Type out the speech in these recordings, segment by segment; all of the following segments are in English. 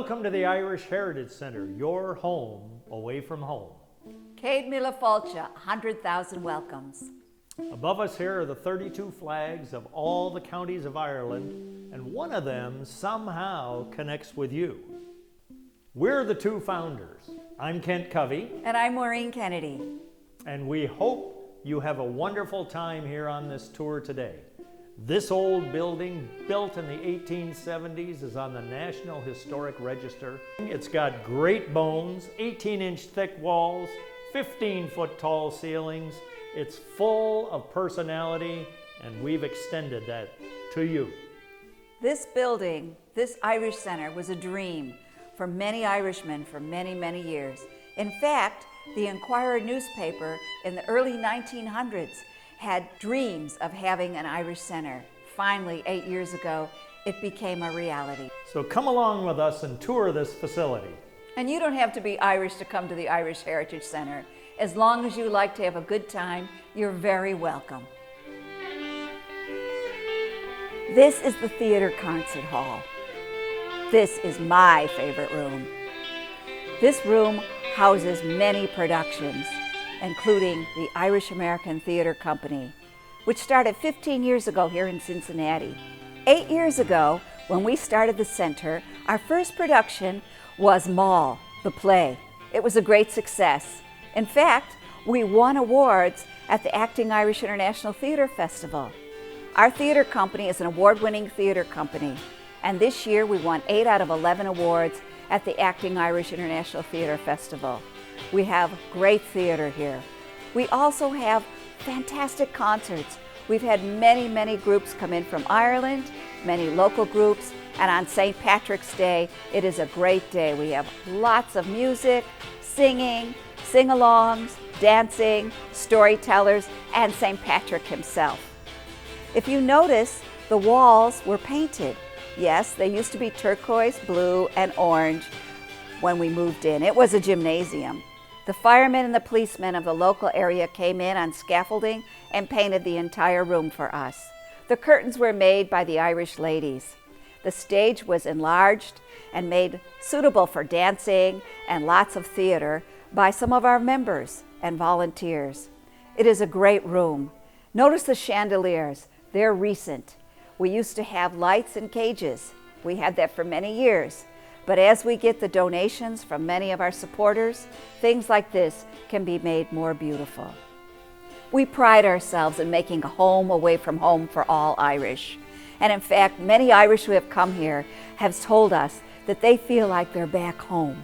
Welcome to the Irish Heritage Center, your home away from home. Céad Míle Fáilte, 100,000 welcomes. Above us here are the 32 flags of all the counties of Ireland, and one of them somehow connects with you. We're the two founders. I'm Kent Covey. And I'm Maureen Kennedy. And we hope you have a wonderful time here on this tour today. This old building, built in the 1870s, is on the National Historic Register. It's got great bones, 18-inch thick walls, 15-foot tall ceilings. It's full of personality, and we've extended that to you. This building, this Irish Center, was a dream for many Irishmen for many, many years. In fact, the Inquirer newspaper in the early 1900s had dreams of having an Irish Center. Finally, 8 years ago, it became a reality. So come along with us and tour this facility. And you don't have to be Irish to come to the Irish Heritage Center. As long as you like to have a good time, you're very welcome. This is the Theater Concert Hall. This is my favorite room. This room houses many productions, including the Irish American Theater Company, which started 15 years ago here in Cincinnati. 8 years ago, when we started the center, our first production was Moll, the play. It was a great success. In fact, we won awards at the Acting Irish International Theater Festival. Our theater company is an award-winning theater company, and this year we won 8 out of 11 awards at the Acting Irish International Theater Festival. We have great theater here. We also have fantastic concerts. We've had many, many groups come in from Ireland, many local groups, and on St. Patrick's Day, it is a great day. We have lots of music, singing, sing-alongs, dancing, storytellers, and St. Patrick himself. If you notice, the walls were painted. Yes, they used to be turquoise, blue, and orange when we moved in. It was a gymnasium. The firemen and the policemen of the local area came in on scaffolding and painted the entire room for us. The curtains were made by the Irish ladies. The stage was enlarged and made suitable for dancing and lots of theater by some of our members and volunteers. It is a great room. Notice the chandeliers. They're recent. We used to have lights in cages. We had that for many years. But as we get the donations from many of our supporters, things like this can be made more beautiful. We pride ourselves in making a home away from home for all Irish. And in fact, many Irish who have come here have told us that they feel like they're back home.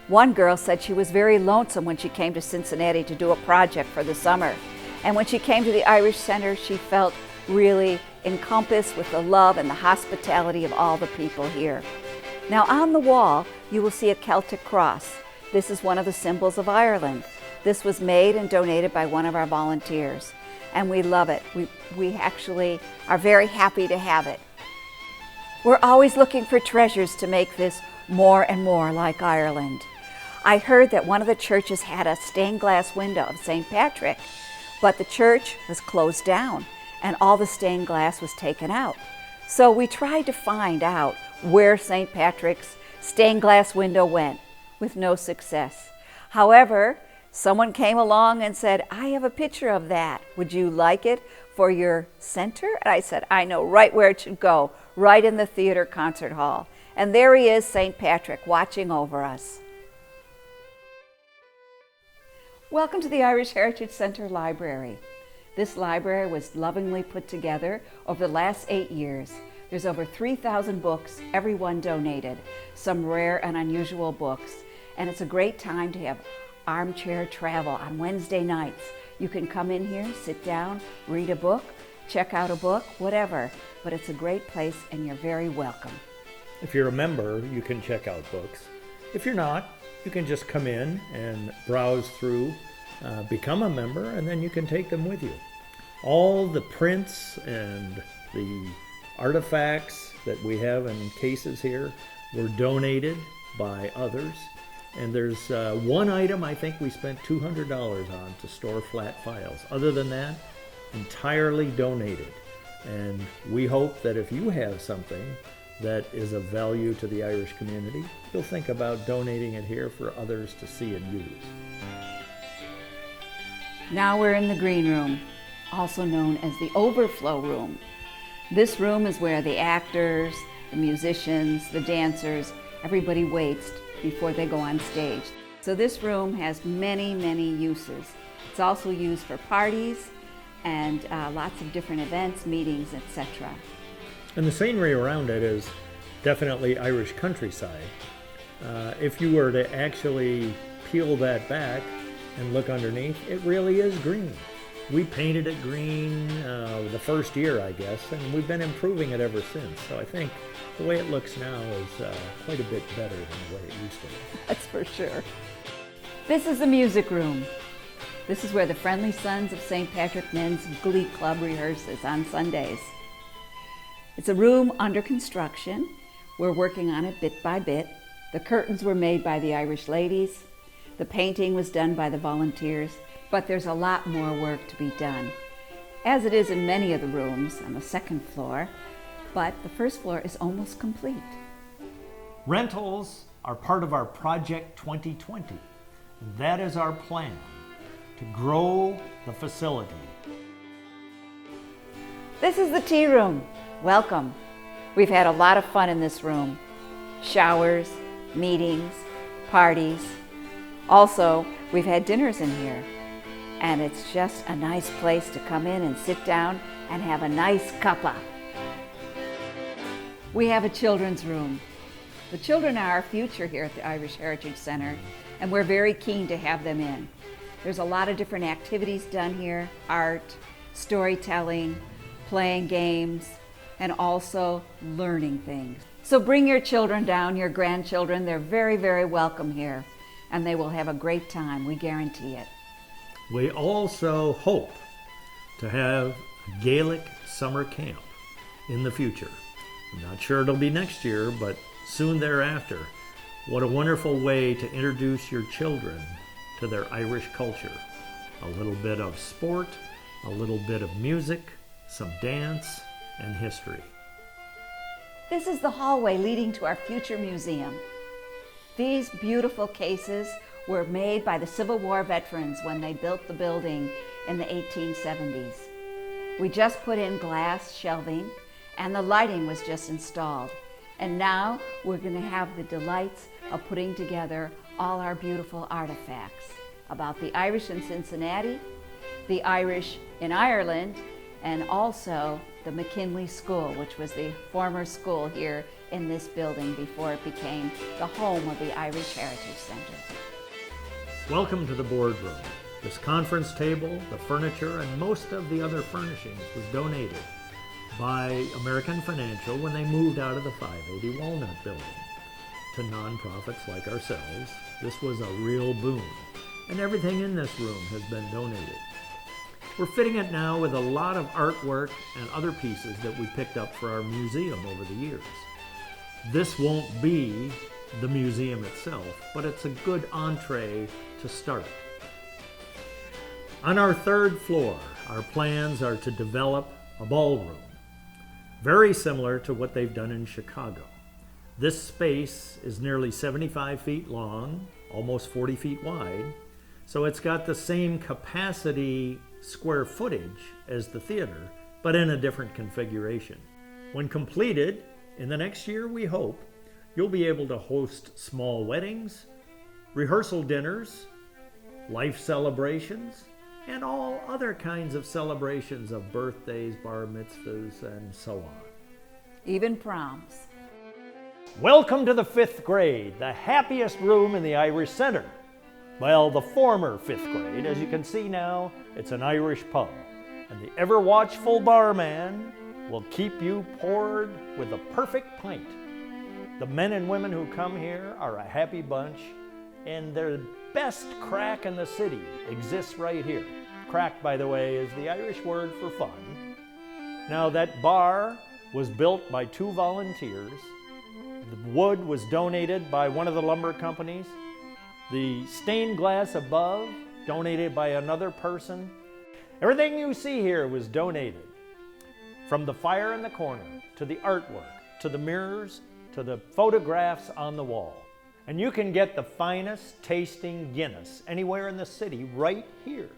One girl said she was very lonesome when she came to Cincinnati to do a project for the summer. And when she came to the Irish Center, she felt really encompassed with the love and the hospitality of all the people here. Now on the wall, you will see a Celtic cross. This is one of the symbols of Ireland. This was made and donated by one of our volunteers, and we love it. We actually are very happy to have it. We're always looking for treasures to make this more and more like Ireland. I heard that one of the churches had a stained glass window of St. Patrick, but the church was closed down and all the stained glass was taken out. So we tried to find out where St. Patrick's stained glass window went, with no success. However, someone came along and said, I have a picture of that. Would you like it for your center? And I said, I know right where it should go, right in the Theater Concert Hall. And there he is, St. Patrick, watching over us. Welcome to the Irish Heritage Center Library. This library was lovingly put together over the last 8 years. There's over 3,000 books, everyone donated, some rare and unusual books. And it's a great time to have armchair travel on Wednesday nights. You can come in here, sit down, read a book, check out a book, whatever. But it's a great place and you're very welcome. If you're a member, you can check out books. If you're not, you can just come in and browse through, become a member, and then you can take them with you. All the prints and the artifacts that we have in cases here were donated by others. And there's one item I think we spent $200 on to store flat files. Other than that, entirely donated. And we hope that if you have something that is of value to the Irish community, you'll think about donating it here for others to see and use. Now we're in the green room, also known as the overflow room. This room is where the actors, the musicians, the dancers, everybody waits before they go on stage. So this room has many, many uses. It's also used for parties and lots of different events, meetings, etc. And the scenery around it is definitely Irish countryside. If you were to actually peel that back and look underneath, it really is green. We painted it green the first year, I guess, and we've been improving it ever since. So I think the way it looks now is quite a bit better than the way it used to be. That's for sure. This is the music room. This is where the Friendly Sons of St. Patrick Men's Glee Club rehearses on Sundays. It's a room under construction. We're working on it bit by bit. The curtains were made by the Irish ladies. The painting was done by the volunteers, but there's a lot more work to be done, as it is in many of the rooms on the second floor, but the first floor is almost complete. Rentals are part of our Project 2020. That is our plan, to grow the facility. This is the tea room. Welcome. We've had a lot of fun in this room. Showers, meetings, parties. Also, we've had dinners in here. And it's just a nice place to come in and sit down and have a nice cuppa. We have a children's room. The children are our future here at the Irish Heritage Center, and we're very keen to have them in. There's a lot of different activities done here: art, storytelling, playing games, and also learning things. So bring your children down, your grandchildren. They're very, very welcome here, and they will have a great time, we guarantee it. We also hope to have a Gaelic summer camp in the future. I'm not sure it'll be next year, but soon thereafter. What a wonderful way to introduce your children to their Irish culture. A little bit of sport, a little bit of music, some dance, and history. This is the hallway leading to our future museum. These beautiful cases were made by the Civil War veterans when they built the building in the 1870s. We just put in glass shelving and the lighting was just installed. And now we're going to have the delights of putting together all our beautiful artifacts about the Irish in Cincinnati, the Irish in Ireland, and also the McKinley School, which was the former school here in this building before it became the home of the Irish Heritage Center. Welcome to the boardroom. This conference table, the furniture, and most of the other furnishings was donated by American Financial when they moved out of the 580 Walnut building to nonprofits like ourselves. This was a real boon, and everything in this room has been donated. We're fitting it now with a lot of artwork and other pieces that we picked up for our museum over the years. This won't be the museum itself, but it's a good entree to start. On our third floor, our plans are to develop a ballroom, very similar to what they've done in Chicago. This space is nearly 75 feet long, almost 40 feet wide, so it's got the same capacity square footage as the theater, but in a different configuration. When completed, in the next year, we hope, you'll be able to host small weddings, rehearsal dinners, life celebrations, and all other kinds of celebrations of birthdays, bar mitzvahs, and so on. Even proms. Welcome to the 5th grade, the happiest room in the Irish Center. Well, the former 5th grade. As you can see now, it's an Irish pub, and the ever-watchful barman will keep you poured with the perfect pint. The men and women who come here are a happy bunch, and their best crack in the city exists right here. Crack, by the way, is the Irish word for fun. Now, that bar was built by 2 volunteers. The wood was donated by one of the lumber companies. The stained glass above, donated by another person. Everything you see here was donated. From the fire in the corner, to the artwork, to the mirrors, to the photographs on the wall. And you can get the finest tasting Guinness anywhere in the city right here.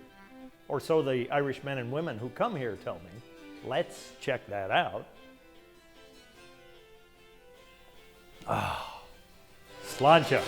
Or so the Irish men and women who come here tell me. Let's check that out. Ah, sláinte.